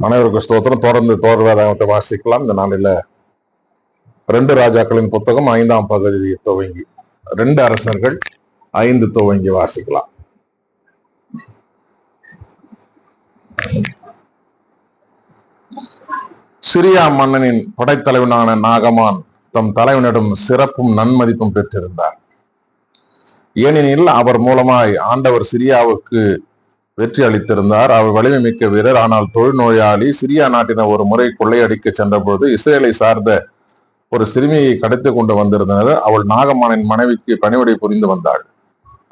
அனைவருக்கு ஸ்தோத்திரம். தொடர்ந்து வேதாகமத்தை வாசிக்கலாம். இந்த நாளில் 2 ராஜாக்களின் புத்தகம் 5ஆம் பகுதியை துவங்கி 2 அரசர்கள் 5 துவங்கி வாசிக்கலாம். சிரியா மன்னனின் படைத்தலைவனான நாகமான் தம் தலைவனிடம் சிறப்பும் நன்மதிப்பும் பெற்றிருந்தார். ஏனெனில் அவர் மூலமாய் ஆண்டவர் சிரியாவுக்கு வெற்றி அளித்திருந்தார். அவர் வலிமை மிக்க வீரர், ஆனால் தொழுநோயாளி. சிரியா நாட்டினர் ஒரு முறை கொள்ளையடிக்க சென்ற பொழுது இஸ்ரேலை சார்ந்த ஒரு சிறுமியை கடத்தி கொண்டு வந்திருந்தனர். அவள் நாகமானின் மனைவிக்கு பணிவிடை புரிந்து வந்தாள்.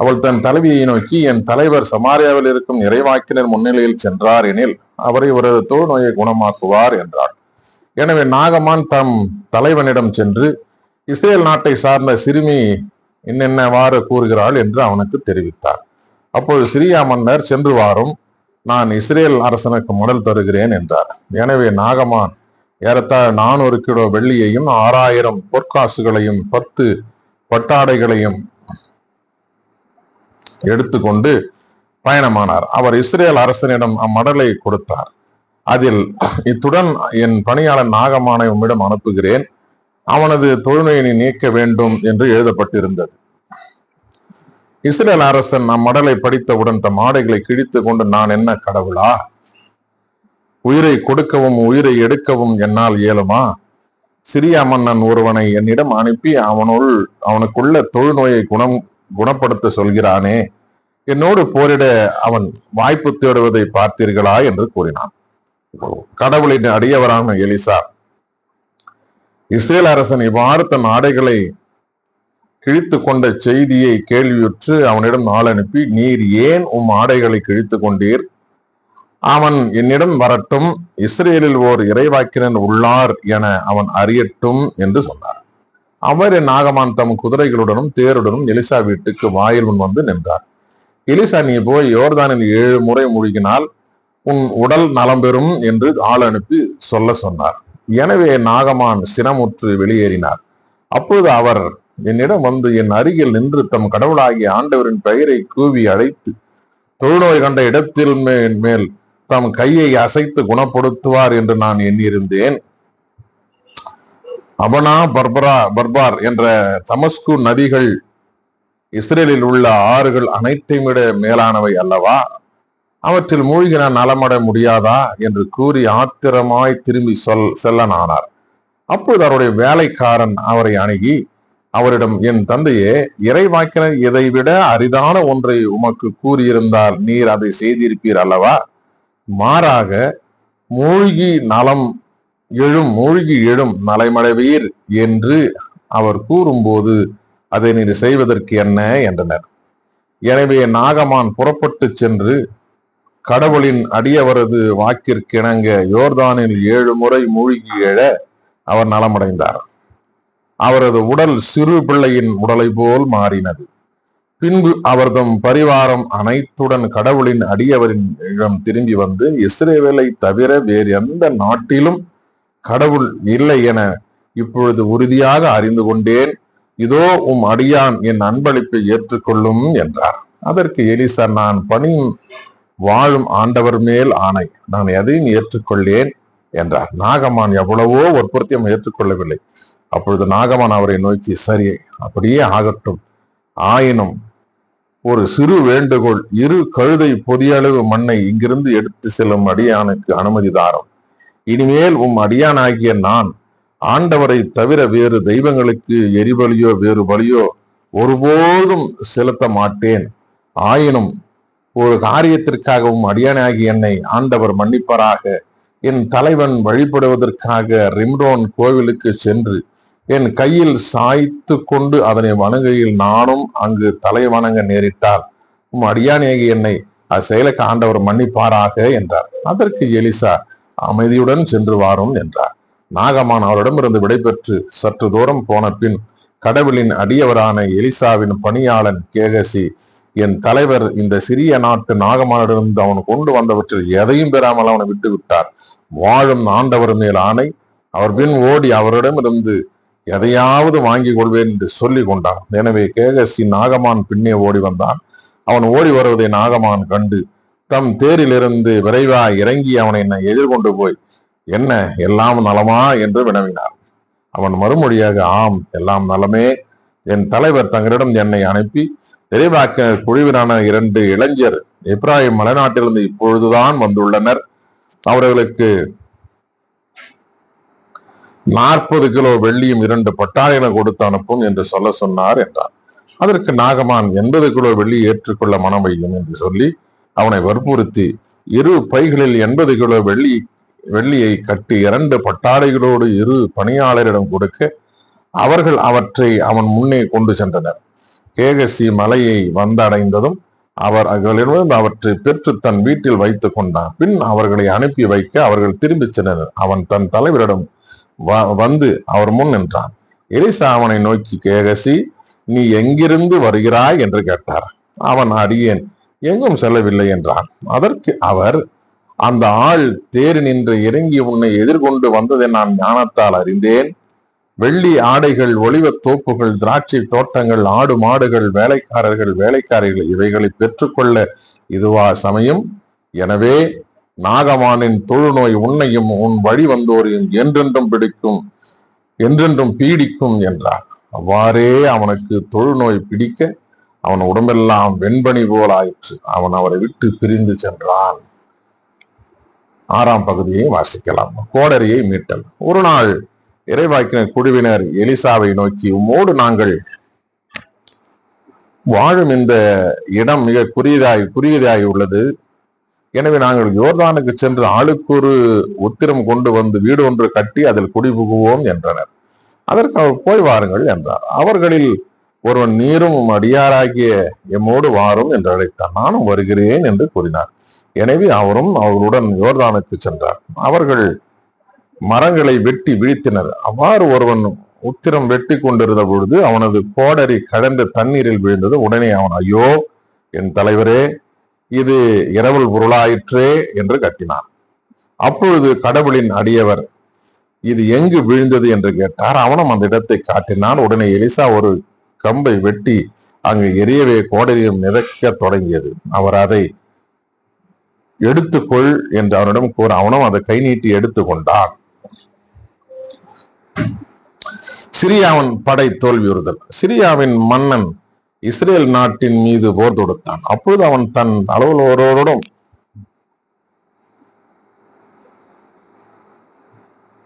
அவள் தன் தலைவியை நோக்கி, என் தலைவர் சமாரியாவில் இருக்கும் இறைவாக்கினர் முன்னிலையில் சென்றார் எனில் அவரை ஒரு தொழுநோயை குணமாக்குவார் என்றாள். எனவே நாகமான் தம் தலைவனிடம் சென்று, இஸ்ரேல் நாட்டை சார்ந்த சிறுமி என்னென்னவாறு கூறுகிறாள் என்று அவனுக்கு தெரிவித்தார். அப்போது சிரியா மன்னர், சென்று வாரும், நான் இஸ்ரேல் அரசனுக்கு மடல் தருகிறேன் என்றார். எனவே நாகமான் ஏறத்தாழ 400 கிலோ வெள்ளியையும் 6000 பொற்காசுகளையும் 10 பட்டாடைகளையும் எடுத்துக்கொண்டு பயணமானார். அவர் இஸ்ரேல் அரசனிடம் அம்மடலை கொடுத்தார். அதில், இத்துடன் என் பணியாளன் நாகமானை உம்மிடம் அனுப்புகிறேன், அவனது தொழுநோயினை நீக்க வேண்டும் என்று எழுதப்பட்டிருந்தது. இஸ்ரேல் அரசன் அம்மடலை படித்தவுடன் தம் ஆடைகளை கிழித்து கொண்டு, நான் என்ன கடவுளா? உயிரை கொடுக்கவும் உயிரை எடுக்கவும் என்னால் இயலுமா? சிரியா மன்னன் ஒருவனை என்னிடம் அனுப்பி அவனுக்குள்ள தொழுநோயை குணப்படுத்த சொல்கிறானே, என்னோடு போரிட அவன் வாய்ப்பு தேடுவதை பார்த்தீர்களா என்று கூறினான். கடவுளின் அடியவரான எலிசா இஸ்ரேல் அரசன் இவ்வாறு தன் ஆடைகளை கிழித்து கொண்ட செய்தியை கேள்வியுற்று அவனிடம் ஆள் அனுப்பி, நீர் ஏன் ஆடைகளை கிழித்து கொண்டீர்? அவன் என்னிடம் வரட்டும், இஸ்ரேலில் ஓர் இறைவாக்கினர் உள்ளார் என அவன் அறியட்டும் என்று சொன்னார். அவர் நாகமான் தம் குதிரைகளுடனும் தேருடனும் எலிசா வீட்டுக்கு வாயில் முன் வந்து நின்றார். எலிசா, நீ போய் யோர்தானில் 7 முறை மூழ்கினால் உன் உடல் நலம் பெறும் என்று ஆள் அனுப்பி சொல்ல சொன்னார். எனவே நாகமான் சினமுற்று வெளியேறினார். அப்போது அவர் என்னிடம் வந்து என் அருகில் நின்று தம் கடவுளாகிய ஆண்டவரின் பெயரை கூவி அழைத்து, தொழுநோய் கண்ட இடத்தில் மேல் தம் கையை அசைத்து குணப்படுத்துவார் என்று நான் எண்ணியிருந்தேன். அபனா பர்பார் என்ற தமஸ்கு நதிகள் இஸ்ரேலில் உள்ள ஆறுகள் அனைத்தையும் விட மேலானவை அல்லவா? அவற்றில் மூழ்கி நான் நலமட முடியாதா என்று கூறி ஆத்திரமாய் திரும்பி செல்லனானார். அப்போது அவருடைய வேலைக்காரன் அவரை அணுகி அவரிடம், என் தந்தையே, இறைவாக்கினர் இதைவிட அரிதான ஒன்றை உமக்கு கூறியிருந்தால் நீர் அதை செய்திருப்பீர் அல்லவா? மாறாக மூழ்கி எழும் நலமடைவீர் என்று அவர் கூறும்போது அதை நீர் செய்வதற்கு என்ன என்றனர். எனவே நாகமான் புறப்பட்டு சென்று கடவுளின் அடியவரது வாக்கிற்கிணங்க யோர்தானில் 7 முறை மூழ்கி எழ அவர் நலமடைந்தார். அவரது உடல் சிறு பிள்ளையின் உடலை போல் மாறினது. பின்பு அவர்தம் பரிவாரம் அனைத்துடன் கடவுளின் அடியவரின் இடம் திரும்பி வந்து, இஸ்ரேலை தவிர வேறு எந்த நாட்டிலும் கடவுள் இல்லை என இப்பொழுது உறுதியாக அறிந்து கொண்டேன். இதோ அடியான் என் அன்பளிப்பை ஏற்றுக்கொள்ளும் என்றார். அதற்கு எலிசா, நான் பணியும் வாழும் ஆண்டவர் மேல் ஆணை, நான் எதையும் ஏற்றுக்கொள்ளேன் என்றார். நாகமான் எவ்வளவோ வற்புறுத்தியும் ஏற்றுக்கொள்ளவில்லை. அப்பொழுது நாகமான் அவரை நோக்கி, சரி, அப்படியே ஆகட்டும். ஆயினும் ஒரு சிறு வேண்டுகோள், 2 கழுதை பொதியளவு மண்ணை இங்கிருந்து எடுத்து செல்லும் அடியானுக்கு அனுமதி தாரும். இனிமேல் அடியானாகிய நான் ஆண்டவரை தவிர வேறு தெய்வங்களுக்கு எரிபலியோ வேறு பலியோ ஒருபோதும் செலுத்த மாட்டேன். ஆயினும் ஒரு காரியத்திற்காகவும் அடியானாகிய என்னை ஆண்டவர் மன்னிப்பராக. என் தலைவன் வழிபடுவதற்காக ரிம்ரோன் கோவிலுக்கு சென்று என் கையில் சாய்த்து கொண்டு அதனை வணங்குகையில் நானும் அங்கு தலை வணங்க நேரிட்டால் அடியானாகிய என்னை அச்செயலுக்கு ஆண்டவர் மன்னிப்பாராக என்றார். அதற்கு எலிசா, அமைதியுடன் சென்று வாரும் என்றார். நாகமான் அவரிடமிருந்து விடைபெற்று சற்று தூரம் போன பின் கடவுளின் அடியவரான எலிசாவின் பணியாளன் கேகசி, என் தலைவர் இந்த சிறிய நாட்டு நாகமானிடமிருந்து அவன் கொண்டு வந்தவற்றில் எதையும் பெறாமல் அவனை விட்டு விட்டார். வாழும் ஆண்டவர் மேல் ஆணை, அவர் பின் ஓடி அவரிடமிருந்து எதையாவது வாங்கி கொள்வேன் என்று சொல்லி கொண்டான். எனவே கேகசி நாகமான் பின்னே ஓடி வந்தான். அவன் ஓடி வருவதை நாகமான் கண்டு தம் தேரிலிருந்து விரைவாய் இறங்கி அவனை எதிர்கொண்டு போய், என்ன, எல்லாம் நலமா என்று வினவினார். அவன் மறுமொழியாக, ஆம், எல்லாம் நலமே. என் தலைவர் தங்களிடம் என்னை அனுப்பி இறைவாக்கினர் குழுவிலான 2 இளைஞர் எப்ராஹிம் மலைநாட்டிலிருந்து இப்பொழுதுதான் வந்துள்ளனர். அவர்களுக்கு 40 கிலோ வெள்ளியும் 2 பட்டாடைகளும் கொடுத்து அனுப்பும் என்று சொல்ல சொன்னார் என்றார். அதற்கு நாகமான் 80 கிலோ வெள்ளி ஏற்றுக்கொள்ள மனம் வையும் என்று சொல்லி அவனை வற்புறுத்தி 2 பைகளில் 80 கிலோ வெள்ளியை கட்டி 2 பட்டாடைகளோடு 2 பணியாளரிடம் கொடுக்க அவர்கள் அவற்றை அவன் முன்னே கொண்டு சென்றனர். கேகசி மலையை வந்தடைந்ததும் அவர்களிடம் அவற்றை பெற்று தன் வீட்டில் வைத்துக் கொண்டான். பின் அவர்களை அனுப்பி வைக்க அவர்கள் திரும்பிச் சென்றனர். அவன் தன் தலைவரிடம் வந்து அவர் முன் நின்றான். எலிசா அவனை நோக்கி, கேகசி, நீ எங்கிருந்து வருகிறாய் என்று கேட்டார். அவன், அடியேன் எங்கும் செல்லவில்லை என்றான். அதற்கு அவர், அந்த ஆள் தேறி நின்று இறங்கி உன்னை எதிர்கொண்டு வந்ததை நான் ஞானத்தால் அறிந்தேன். வெள்ளி ஆடைகள், ஒளிவ தோப்புகள், திராட்சை தோட்டங்கள், ஆடு மாடுகள், வேலைக்காரர்கள் இவைகளை பெற்றுக்கொள்ள இதுவா சமயம்? எனவே நாகமானின் தொழுநோய் உன்னையும் உன் வழி வந்தோரையும் என்றென்றும் பீடிக்கும் என்றார். அவ்வாறே அவனுக்கு தொழுநோய் பிடிக்க அவன் உடம்பெல்லாம் வெண்பனி போல் ஆயிற்று. அவன் அவரை விட்டு பிரிந்து சென்றான். 6ஆம் பகுதியை வாசிக்கலாம். கோடரியை மீட்டல். ஒரு நாள் இறைவாக்கினர் குழுவினர் எலிசாவை நோக்கி, உம்மோடு நாங்கள் வாழும் இந்த இடம் மிக குறுகியதாய் உள்ளது. எனவே நாங்கள் யோர்தானுக்கு சென்று ஆளுக்கு ஒரு உத்திரம் கொண்டு வந்து வீடு ஒன்று கட்டி அதில் குடிபுகுவோம் என்றனர். அதற்கு அவர், போய் வாருங்கள் என்றார். அவர்களில் ஒருவன், நீரும் அடியாராகிய எம்மோடு வாரும் என்று அழைத்தார். நானும் வருகிறேன் என்று கூறினார். எனவே அவரும் அவர்களுடன் யோர்தானுக்கு சென்றார். அவர்கள் மரங்களை வெட்டி வீழ்த்தினர். அவ்வாறு ஒருவன் உத்திரம் வெட்டி கொண்டிருந்த பொழுது அவனது கோடரி கடந்து தண்ணீரில் விழுந்தது. உடனே அவன், ஐயோ, என் தலைவரே, இது இரவல் பொருளாயிற்றே என்று கத்தினான். அப்பொழுது கடவுளின் அடியவர், இது எங்கு விழுந்தது என்று கேட்டார். அவனும் அந்த இடத்தை காட்டினான். உடனே எலிசா ஒரு கம்பை வெட்டி அங்கு எரியவே கோடரியும் மிதக்க தொடங்கியது. அவர், அதை எடுத்துக்கொள் என்று அவனிடம் கூற அவனும் அதை கை நீட்டி எடுத்துக்கொண்டான். சிரியாவின் படை தோல்வியுறுதல். சிரியாவின் மன்னன் இஸ்ரேல் நாட்டின் மீது போர் தொடுத்தான். அப்பொழுது அவன் தன் அலுவலரோடும்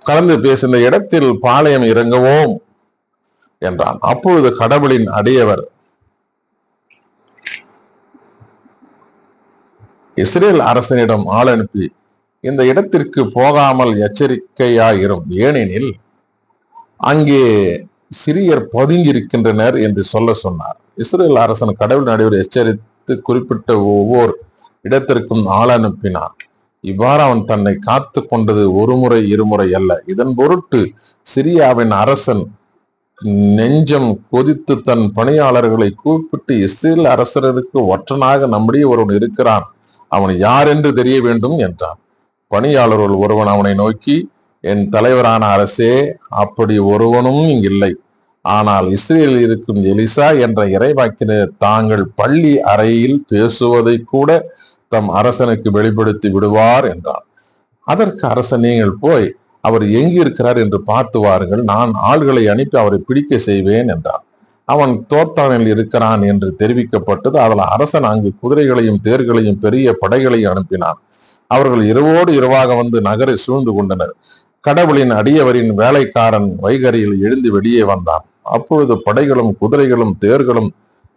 கலந்து பேசின இடத்தில் பாளையம் இறங்குவோம் என்றான். அப்பொழுது கடவுளின் அடியவர் இஸ்ரேல் அரசனிடம் ஆள் அனுப்பி, இந்த இடத்திற்கு போகாமல் எச்சரிக்கையாயிரும், ஏனெனில் அங்கே சிரியர் பதுங்கியிருக்கின்றனர் என்று சொல்ல சொன்னார். இஸ்ரேல் அரசன் கடவுளின் அடியவர் எச்சரித்து குறிப்பிட்ட ஒவ்வொரு இடத்திற்கும் ஆள் அனுப்பினான். இவ்வாறு அவன் தன்னை காத்து கொண்டது ஒரு முறை இருமுறை அல்ல. இதன் பொருட்டு சிரியாவின் அரசன் நெஞ்சம் கொதித்து தன் பணியாளர்களை கூப்பிட்டு, இஸ்ரேல் அரசருக்கு ஒற்றனாக நம்முடைய ஒருவன் இருக்கிறான், அவன் யார் என்று தெரிய வேண்டும் என்றான். பணியாளர்கள் ஒருவன் அவனை நோக்கி, என் தலைவரான அரசே, அப்படி ஒருவனும் இல்லை. ஆனால் இஸ்ரேலில் இருக்கும் எலிசா என்ற இறைவாக்கினர் தாங்கள் பள்ளி அறையில் பேசுவதை கூட தம் அரசனுக்கு வெளிப்படுத்தி விடுவார் என்றான். அதற்கு அரசன், நீங்கள் போய் அவர் எங்கு இருக்கிறார் என்று பார்த்து வாருங்கள், நான் ஆள்களை அனுப்பி அவரை பிடிக்க செய்வேன் என்றான். அவன் தோத்தானில் இருக்கிறான் என்று தெரிவிக்கப்பட்டது. அதில் அரசன் அங்கு குதிரைகளையும் தேர்களையும் பெரிய படைகளையும் அனுப்பினான். அவர்கள் இரவோடு இரவாக வந்து நகரை சூழ்ந்து கொண்டனர். கடவுளின் அடியவரின் வேலைக்காரன் வைகரியில் எழுந்து வெளியே வந்தான். அப்பொழுது படைகளும் குதிரைகளும் தேர்களும்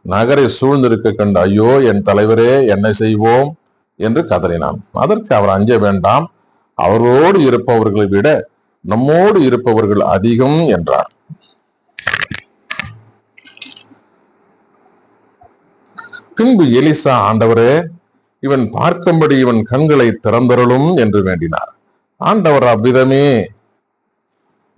நகரை சூழ்ந்திருக்க கண்டு, ஐயோ, என் தலைவரே, என்ன செய்வோம் என்று கதறினான். அதற்கு அவர், அஞ்ச வேண்டாம், அவரோடு இருப்பவர்களை விட நம்மோடு இருப்பவர்கள் அதிகம் என்றார். பின்பு எலிசா, ஆண்டவரே, இவன் பார்க்கும்படி இவன் கண்களை திறந்தருளும் என்று வேண்டினார். ஆண்டவர் அவ்விதமே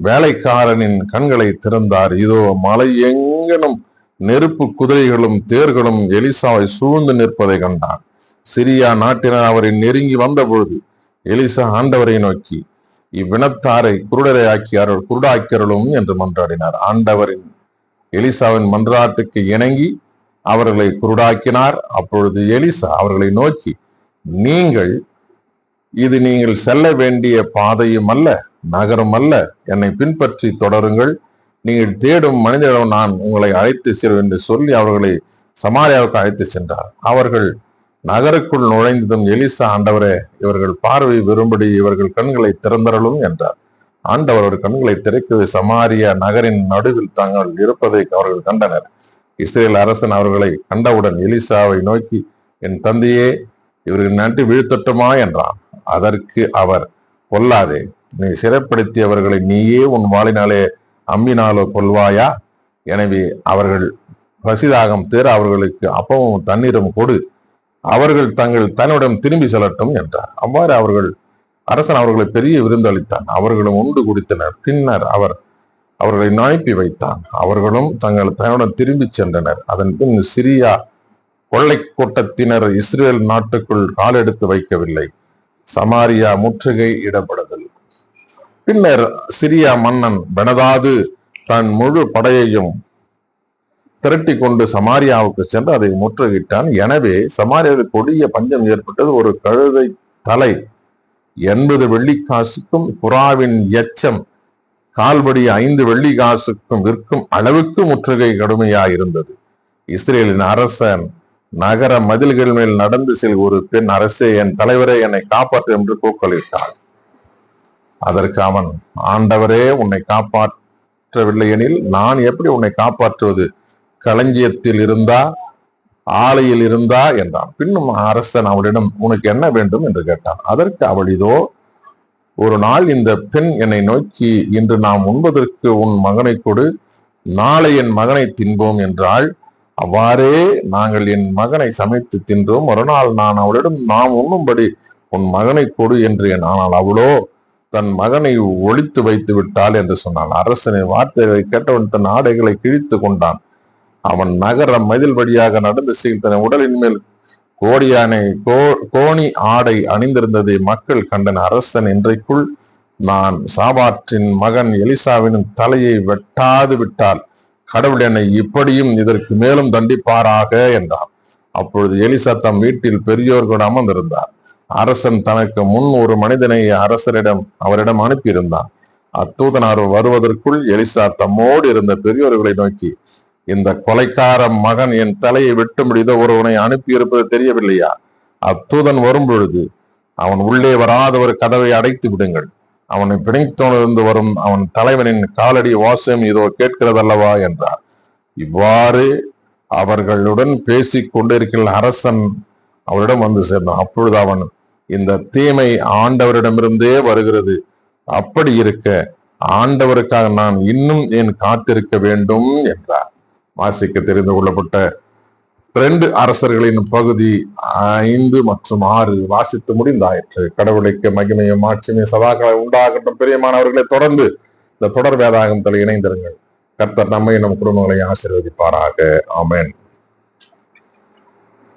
வேலைக்காரனின் கண்களை திறந்தார். இதோ மலை எங்கனும் நெருப்பு குதிரைகளும் தேர்களும் எலிசாவை சூழ்ந்து நிற்பதை கண்டான். சிரியா நாட்டினர் அவரை நெருங்கி வந்த பொழுது எலிசா ஆண்டவரை நோக்கி, இவ்வினத்தாரை குருடாக்கியருளும் என்று மன்றாடினார். ஆண்டவரின் எலிசாவின் மன்றாட்டுக்கு இணங்கி அவர்களை குருடாக்கினார். அப்பொழுது எலிசா அவர்களை நோக்கி, நீங்கள் இது நீங்கள் செல்ல வேண்டிய பாதையும் அல்ல, நகரம் அல்ல. என்னை பின்பற்றி தொடருங்கள். நீங்கள் தேடும் மனிதரிடம் நான் உங்களை அழைத்து செல்வேன் என்று சொல்லி அவர்களை சமாரியாவுக்கு அழைத்து சென்றார். அவர்கள் நகருக்குள் நுழைந்ததும் எலிசா, ஆண்டவரே, இவர்கள் பார்வை வரும்படி இவர்கள் கண்களை திறந்தரலும் என்றார். ஆண்டவர் அவர் கண்களை திறக்க சமாரியா நகரின் நடுவில் தாங்கள் இருப்பதை அவர்கள் கண்டனர். இஸ்ரேல் அரசன் அவர்களை கண்டவுடன் எலிசாவை நோக்கி, என் தந்தையே, இவர்கள் நன்றி வீழ்த்தட்டுமா என்றான். அதற்கு அவர், கொல்லாதே, நீ சிறைப்படுத்தியவர்களை நீயே உன் வாளினாலே அம்பினாலோ கொல்வாயா? எனவே அவர்கள் பசிதாகம் தேர அவர்களுக்கு அப்பமும் தண்ணீரும் கொடு, அவர்கள் தங்கள் தன்னிடம் திரும்பி செல்லட்டும் என்றார். அவ்வாறு அரசன் அவர்களை பெரிய விருந்து அளித்தான். அவர்களும் உண்டு குடித்தனர். பின்னர் அவர்களை அனுப்பி வைத்தான். அவர்களும் தங்கள் தன்னுடன் திரும்பி சென்றனர். அதன் பின் சிரியா கொள்ளை கூட்டத்தினர் இஸ்ரேல் நாட்டுக்குள் காலெடுத்து வைக்கவில்லை. சமாரியா முற்றுகை இடப்படுதல். பின்னர் சிரியா மன்னன் பெனதாது தன் முழு படையையும் திரட்டி கொண்டு சமாரியாவுக்கு சென்று அதை முற்றுகையிட்டான். எனவே சமாரியாவில் கொடிய பஞ்சம் ஏற்பட்டது. ஒரு கழுதை தலை 80 வெள்ளிக்காசுக்கும் புறாவின் எச்சம் கால்படி 5 வெள்ளிக்காசுக்கும் விற்கும் அளவுக்கு முற்றுகை கடுமையாயிருந்தது. இஸ்ரேலின் அரசன் நகர மதில்கள் மேல் நடந்து செல் ஒரு பெண், அரசே, என் தலைவரே, என்னை காப்பாற்று என்று கூக்கலிட்டாள். அதற்கு அவன், ஆண்டவரே, உன்னை காப்பாற்றவில்லை எனில் நான் எப்படி உன்னை காப்பாற்றுவது? களஞ்சியத்தில் இருந்தா, ஆலையில் இருந்தா என்றான். பின்னும் அரசன் அவளிடம், உனக்கு என்ன வேண்டும் என்று கேட்டான். அதற்கு அவள், இதோ, ஒரு நாள் இந்த பெண் என்னை நோக்கி, இன்று நாம் உண்பதற்கு உன் மகனை கொடு, நாளை என் மகனை தின்போம் என்றாள். அவ்வாறே நாங்கள் என் மகனை சமைத்து தின்றோம். மறுநாள் நான் அவளிடம், நாம் உண்ணும்படி உன் மகனை கொடு என்றேன். ஆனால் அவளோ தன் மகனை ஒளித்து வைத்து விட்டாள் என்று சொன்னாள். அரசனின் வார்த்தைகளை கேட்டவன் தன் ஆடைகளை கிழித்து கொண்டான். அவன் நகர மதில் வழியாக நடந்து சென்ற உடலின் மேல் கோணி ஆடை அணிந்திருந்ததை மக்கள் கண்டன. அரசன், இன்றைக்குள் நான் சாபாற்றின் மகன் எலிசாவின் தலையை வெட்டாது விட்டால் கடவுள் என்னை இப்படியும் இதற்கு மேலும் தண்டிப்பாராக என்றார். அப்பொழுது எலிசா தம் வீட்டில் பெரியோர்கள் அமர்ந்திருந்தார். அரசன் தனக்கு முன் ஒரு மனிதனை அவரிடம் அனுப்பியிருந்தான். அத்தூதனார் வருவதற்குள் எலிசா தம்மோடு இருந்த பெரியோர்களை நோக்கி, இந்த கொலைக்கார மகன் என் தலையை வெட்ட முடிந்த ஒருவனை அனுப்பியிருப்பது தெரியவில்லையா? அத்தூதன் வரும் பொழுது அவன் உள்ளே வராதவர் கதவை அடைத்து விடுங்கள். அவனை பிணைத்தோனிருந்து வரும் அவன் தலைவனின் காலடி வாசம் இதோ கேட்கிறதல்லவா என்றார். இவ்வாறு அவர்களுடன் பேசிக் கொண்டிருக்கிற அரசன் அவரிடம் வந்து சேர்ந்தான். அப்பொழுது அவன், இந்த தீமை ஆண்டவரிடமிருந்தே வருகிறது. அப்படி இருக்க ஆண்டவருக்காக நான் இன்னும் ஏன் காத்திருக்க வேண்டும் என்றார். வாசிக்க தெரிந்து கொள்ளப்பட்ட 2 அரசர்களின் பகுதி 5 மற்றும் 6 வாசித்து முடிந்தாயிற்று. கடவுளுக்கு மகிமையும் ஆட்சியும் சதாக்களை உண்டாகட்டும். பிரியமானவர்களை, தொடர்ந்து இந்த தொடர் வேதாகமத்தில் இணைந்திருங்கள். கர்த்தர் நம்மை நம் குடும்பங்களை ஆசீர்வதிப்பாராக. ஆமென்.